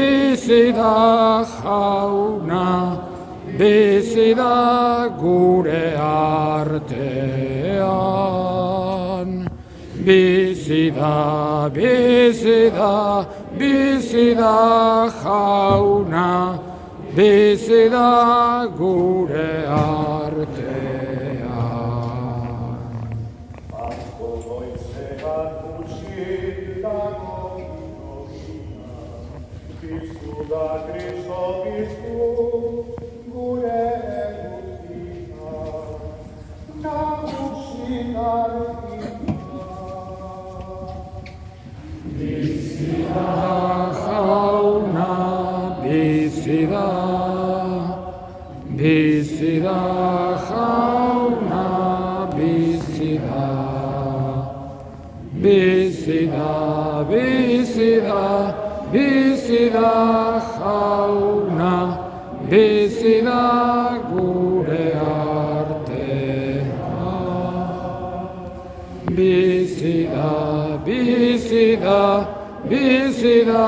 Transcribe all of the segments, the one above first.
Bizida jauna, bizida gure artean. Bizida, bizida, bizida jauna, bizida gure artean. Da Cristo Cristo, gure eguzkia, nagusiarekina. Bizida jauna, bizida, bizida jauna, bizida, bizida, bizida, bizida jauna, bizida gure artean. Bizida, bizida, bizida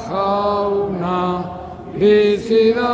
jauna, bizida